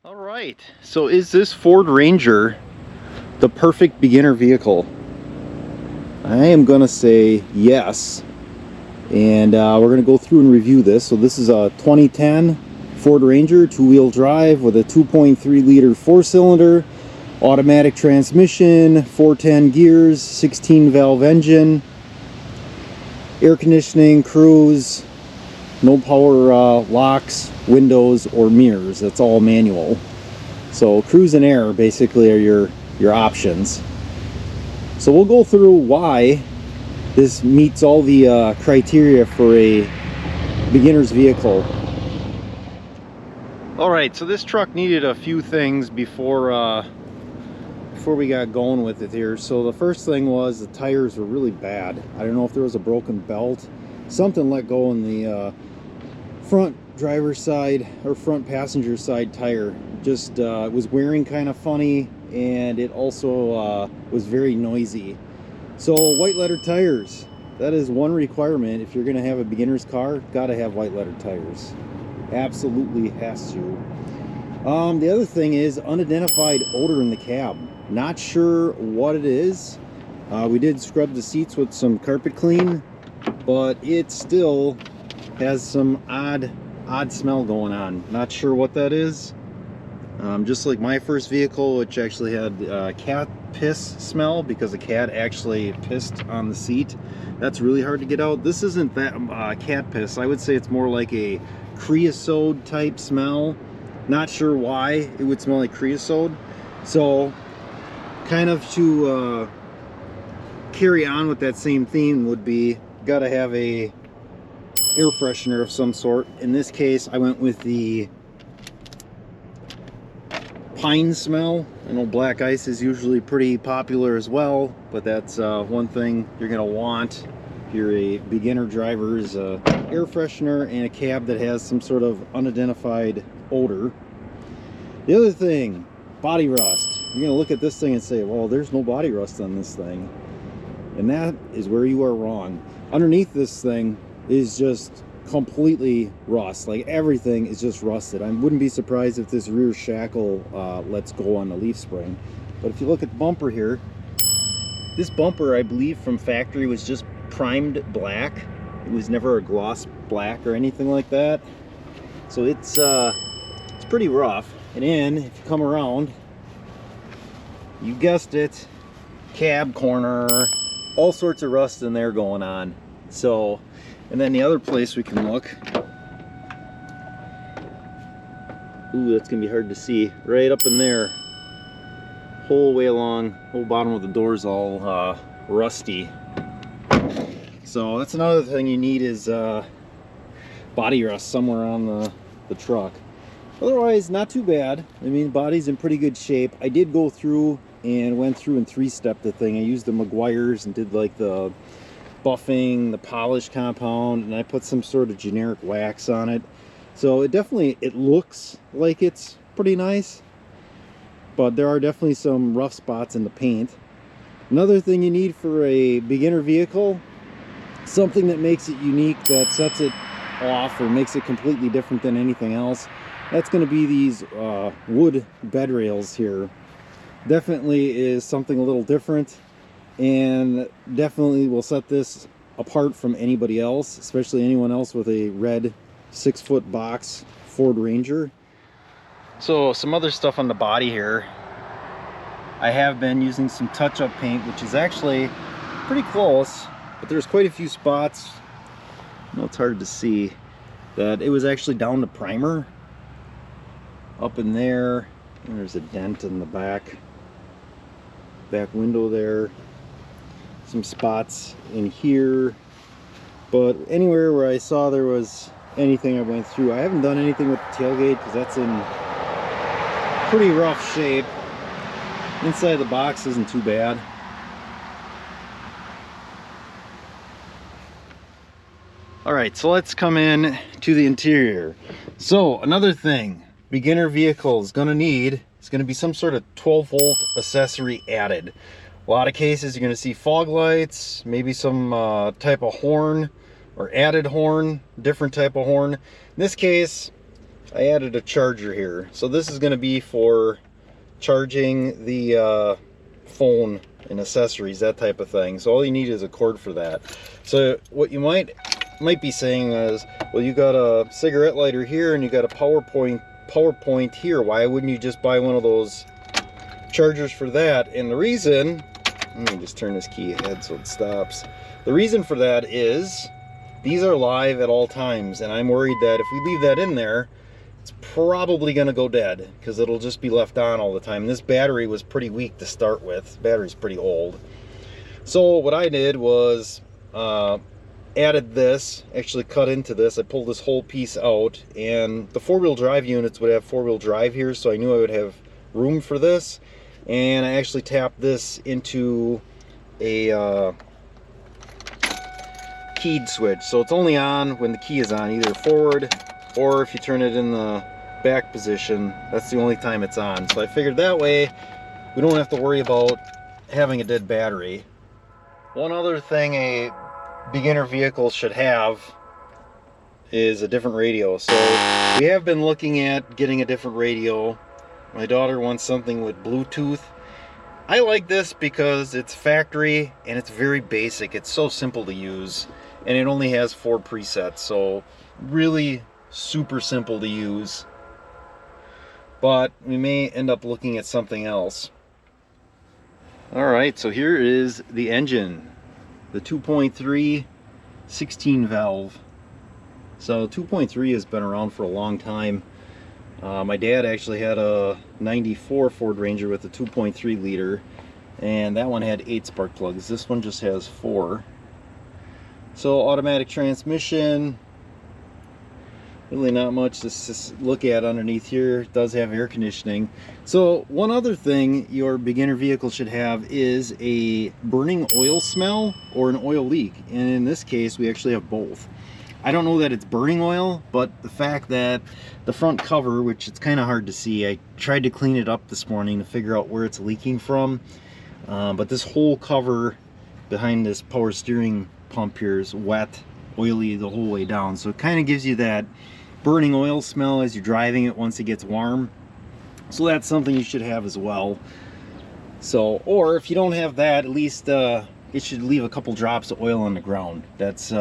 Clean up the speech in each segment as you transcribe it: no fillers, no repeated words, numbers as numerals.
All right, so is this Ford Ranger the perfect beginner vehicle? I am gonna say yes, and we're gonna go through and review this. So this is a 2010 Ford Ranger two-wheel drive with a 2.3 liter four-cylinder, automatic transmission, 410 gears, 16 valve engine, air conditioning, cruise, no power locks, windows, or mirrors. That's all manual. So cruise and air basically are your options. So we'll go through why this meets all the criteria for a beginner's vehicle. All right, so this truck needed a few things before we got going with it here. So the first thing was the tires were really bad. I don't know if there was a broken belt, something let go in the front driver's side or front passenger side tire. Just it was wearing kind of funny, and it also was very noisy. So white letter tires, that is one requirement. If you're going to have a beginner's car, got to have white letter tires. Absolutely has to. The other thing is unidentified odor in the cab. Not sure what it is. We did scrub the seats with some carpet clean, but it still has some odd smell going on. Not sure what that is. Just like my first vehicle, which actually had cat piss smell because a cat actually pissed on the seat. That's really hard to get out. This isn't that cat piss. I would say it's more like a creosote type smell. Not sure why it would smell like creosote. So kind of to carry on with that same theme would be gotta have a air freshener of some sort. In this case, I went with the pine smell. I know black ice is usually pretty popular as well, but that's one thing you're gonna want if you're a beginner driver is a air freshener and a cab that has some sort of unidentified odor. The other thing, body rust. You're gonna look at this thing and say, well, there's no body rust on this thing, and that is where you are wrong. Underneath this thing is just completely rust. Like everything is just rusted. I wouldn't be surprised if this rear shackle lets go on the leaf spring. But if you look at the bumper here, this bumper, I believe from factory, was just primed black. It was never a gloss black or anything like that. So it's pretty rough. And then if you come around, you guessed it, cab corner, all sorts of rust in there going on. So, and then the other place we can look, ooh, that's gonna be hard to see, right up in there, whole way along, whole bottom of the door's all rusty. So that's another thing you need is body rust somewhere on the truck. Otherwise, not too bad. I mean, the body's in pretty good shape. I did go through and went through and three-step the thing. I used the Meguiar's and did like the buffing, the polish compound, and I put some sort of generic wax on it. So it looks like it's pretty nice, but there are definitely some rough spots in the paint. Another thing you need for a beginner vehicle, something that makes it unique, that sets it off or makes it completely different than anything else. That's going to be these wood bed rails here. Definitely is something a little different, and definitely will set this apart from anybody else, especially anyone else with a red 6-foot box Ford Ranger. So some other stuff on the body here. I have been using some touch-up paint, which is actually pretty close, but there's quite a few spots, I know it's hard to see, that it was actually down to primer. Up in there, and there's a dent in the back window there. Some spots in here, but anywhere where I saw there was anything I went through. I haven't done anything with the tailgate because that's in pretty rough shape. Inside the box isn't too bad. All right, so let's come in to the interior. So another thing beginner vehicle is going to need is going to be some sort of 12-volt accessory added. A lot of cases you're going to see fog lights, maybe some type of horn or added horn, different type of horn. In this case, I added a charger here. So this is going to be for charging the phone and accessories, that type of thing. So all you need is a cord for that. So what you might be saying is, well, you got a cigarette lighter here and you got a power point here. Why wouldn't you just buy one of those chargers for that? And the reason, let me just turn this key ahead so it stops. The reason for that is these are live at all times, and I'm worried that if we leave that in there, it's probably going to go dead because it'll just be left on all the time. This battery was pretty weak to start with. The battery's pretty old. So what I did was added this, actually cut into this. I pulled this whole piece out, and the four-wheel drive units would have four-wheel drive here, so I knew I would have room for this. And I actually tapped this into a keyed switch, so it's only on when the key is on, either forward or if you turn it in the back position, that's the only time it's on. So I figured that way we don't have to worry about having a dead battery. One other thing a beginner vehicle should have is a different radio. So we have been looking at getting a different radio. My daughter wants something with Bluetooth. I like this because it's factory and it's very basic. It's so simple to use, and it only has 4 presets, so really super simple to use. But we may end up looking at something else. Alright, so here is the engine. The 2.3 16 valve. So 2.3 has been around for a long time. My dad actually had a 94 Ford Ranger with a 2.3 liter, and that one had 8 spark plugs. This one just has 4. So automatic transmission, really not much to look at underneath here. It does have air conditioning. So one other thing your beginner vehicle should have is a burning oil smell or an oil leak, and in this case we actually have both. I don't know that it's burning oil, but the fact that the front cover, which it's kind of hard to see, I tried to clean it up this morning to figure out where it's leaking from, but this whole cover behind this power steering pump here is wet, oily the whole way down, so it kind of gives you that burning oil smell as you're driving it once it gets warm. So that's something you should have as well. So, or if you don't have that, at least it should leave a couple drops of oil on the ground. That's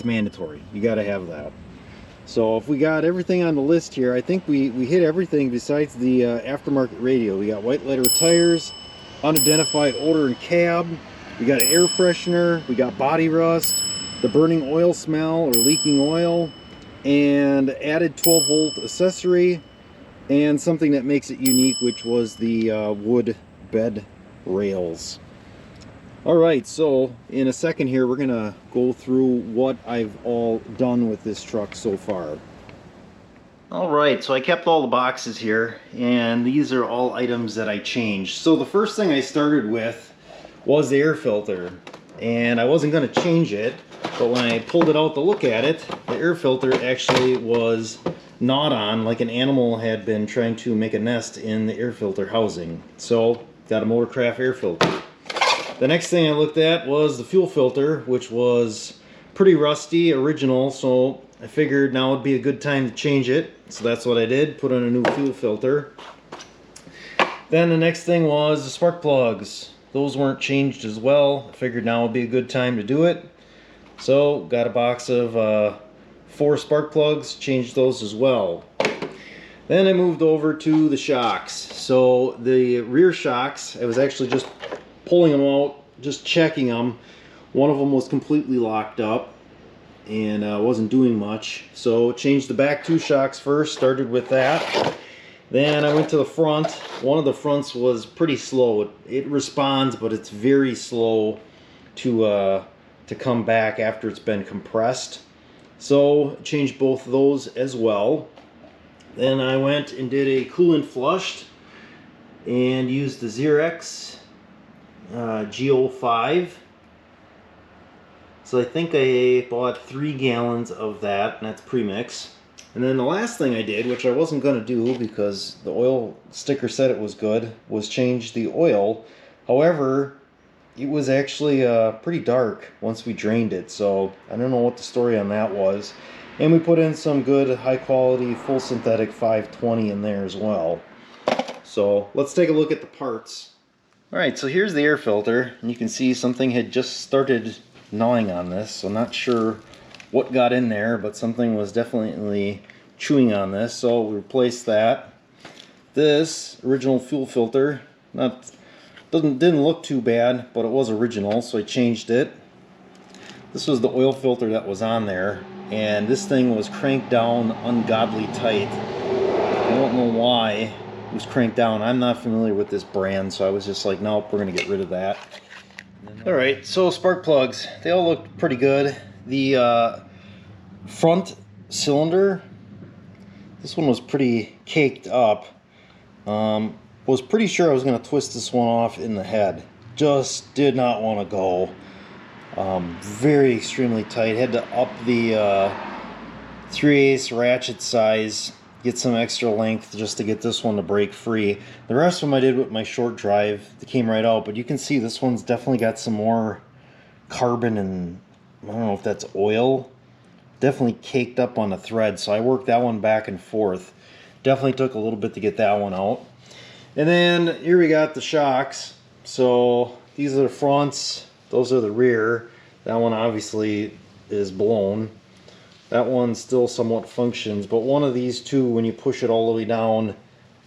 mandatory. You got to have that. So if we got everything on the list here, I think we hit everything besides the aftermarket radio. We got white letter tires, unidentified odor in cab, we got an air freshener, we got body rust, the burning oil smell or leaking oil, and added 12-volt accessory, and something that makes it unique, which was the wood bed rails. Alright, so in a second here we're gonna go through what I've all done with this truck so far. Alright, so I kept all the boxes here, and these are all items that I changed. So the first thing I started with was the air filter, and I wasn't going to change it, but when I pulled it out to look at it, the air filter actually was not on, like an animal had been trying to make a nest in the air filter housing. So got a Motorcraft air filter. The next thing I looked at was the fuel filter, which was pretty rusty, original, so I figured now would be a good time to change it. So that's what I did, put on a new fuel filter. Then the next thing was the spark plugs. Those weren't changed as well. I figured now would be a good time to do it. So got a box of 4 spark plugs, changed those as well. Then I moved over to the shocks. So the rear shocks, I was actually just pulling them out, just checking them. One of them was completely locked up and wasn't doing much. So changed the back 2 shocks first, started with that. Then I went to the front. One of the fronts was pretty slow. It responds, but it's very slow to come back after it's been compressed. So changed both of those as well. Then I went and did a coolant flush and used the Xerox G05. So I think I bought 3 gallons of that, and that's premix. And then the last thing I did, which I wasn't going to do because the oil sticker said it was good, was change the oil. However, it was actually pretty dark once we drained it, so I don't know what the story on that was. And we put in some good high quality full synthetic 520 in there as well. So let's take a look at the parts. Alright, so here's the air filter, and you can see something had just started gnawing on this, so I'm not sure what got in there, but something was definitely chewing on this, so we replaced that. This original fuel filter, didn't look too bad, but it was original, so I changed it. This was the oil filter that was on there, and this thing was cranked down ungodly tight. I don't know why it was cranked down. I'm not familiar with this brand, so I was just like, nope, we're gonna get rid of that. Alright, so spark plugs, they all look pretty good. The front cylinder, this one was pretty caked up. Was pretty sure I was going to twist this one off in the head. Just did not want to go. Very extremely tight. Had to up the 3/8 ratchet size, get some extra length just to get this one to break free. The rest of them I did with my short drive. They came right out, but you can see this one's definitely got some more carbon and I don't know if that's oil. Definitely caked up on the thread, so I worked that one back and forth. Definitely took a little bit to get that one out. And then here we got the shocks. So these are the fronts, those are the rear. That one obviously is blown. That one still somewhat functions, but one of these two, when you push it all the way down,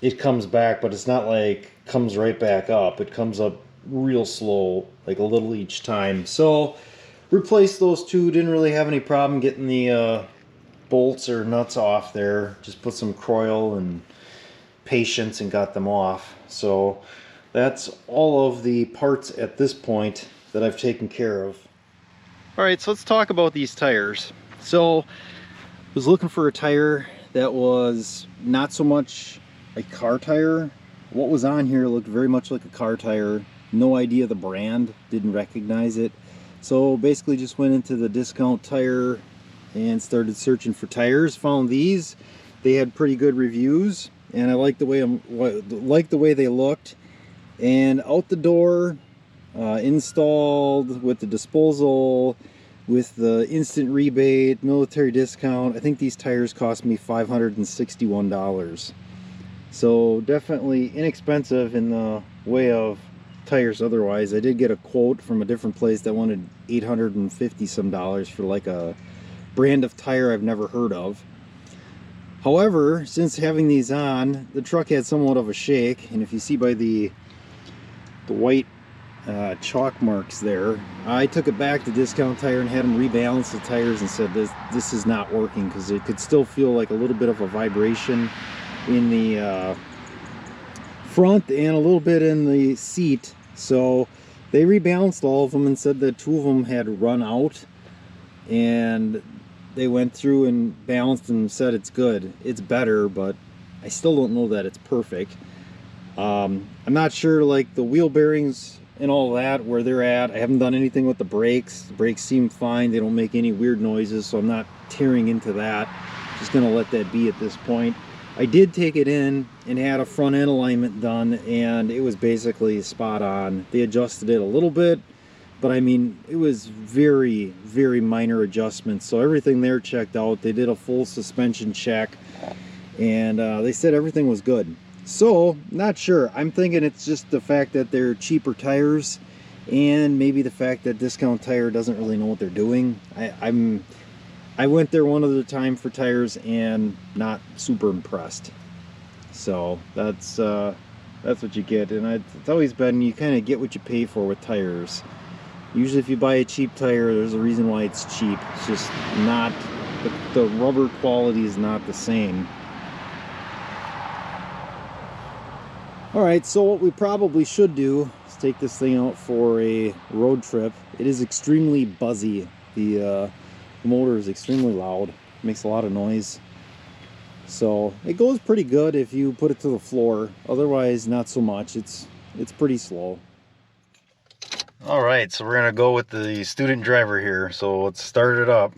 it comes back, but it's not like comes right back up. It comes up real slow, like a little each time. So replaced those two. Didn't really have any problem getting the bolts or nuts off there. Just put some Croyle and patience and got them off. So that's all of the parts at this point that I've taken care of. Alright, so let's talk about these tires. So I was looking for a tire that was not so much a car tire. What was on here looked very much like a car tire. No idea the brand, didn't recognize it. So basically just went into the discount tire and started searching for tires. Found these. They had pretty good reviews, and I liked the way they looked. And out the door, installed with the disposal, with the instant rebate, military discount. I think these tires cost me $561. So definitely inexpensive in the way of tires otherwise. I did get a quote from a different place that wanted $850 some for like a brand of tire I've never heard of. However, since having these on, the truck had somewhat of a shake, and if you see by the white chalk marks there, I took it back to Discount Tire and had them rebalance the tires and said this is not working, because it could still feel like a little bit of a vibration in the front and a little bit in the seat. So they rebalanced all of them and said that 2 of them had run out, and they went through and balanced and said it's good. It's better, but I still don't know that it's perfect. I'm not sure, like the wheel bearings and all that, where they're at. I haven't done anything with the brakes. The brakes seem fine. They don't make any weird noises, so I'm not tearing into that. Just gonna let that be at this point. I did take it in and had a front end alignment done, and it was basically spot on. They adjusted it a little bit, but I mean, it was very, very minor adjustments. So everything there checked out. They did a full suspension check, and they said everything was good. So, not sure. I'm thinking it's just the fact that they're cheaper tires, and maybe the fact that Discount Tire doesn't really know what they're doing. I went there one other time for tires and not super impressed. So that's what you get. And it's always been, you kind of get what you pay for with tires. Usually if you buy a cheap tire, there's a reason why it's cheap. It's just not, the rubber quality is not the same. Alright, so what we probably should do is take this thing out for a road trip. It is extremely buzzy. The motor is extremely loud. Makes a lot of noise. So it goes pretty good if you put it to the floor. Otherwise, not so much. It's pretty slow. Alright, so we're going to go with the student driver here. So let's start it up.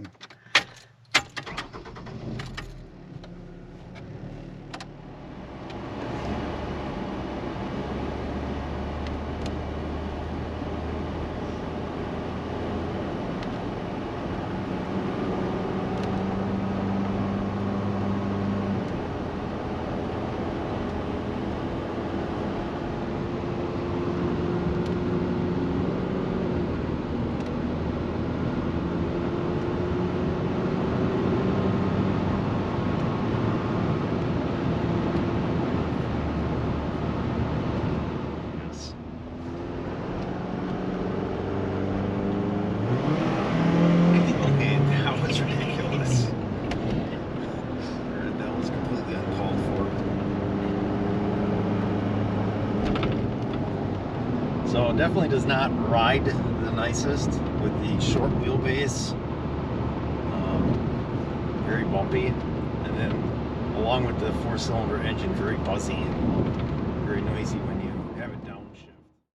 definitely does not ride the nicest with the short wheelbase. Very bumpy, and then along with the 4-cylinder engine, very buzzy, very noisy when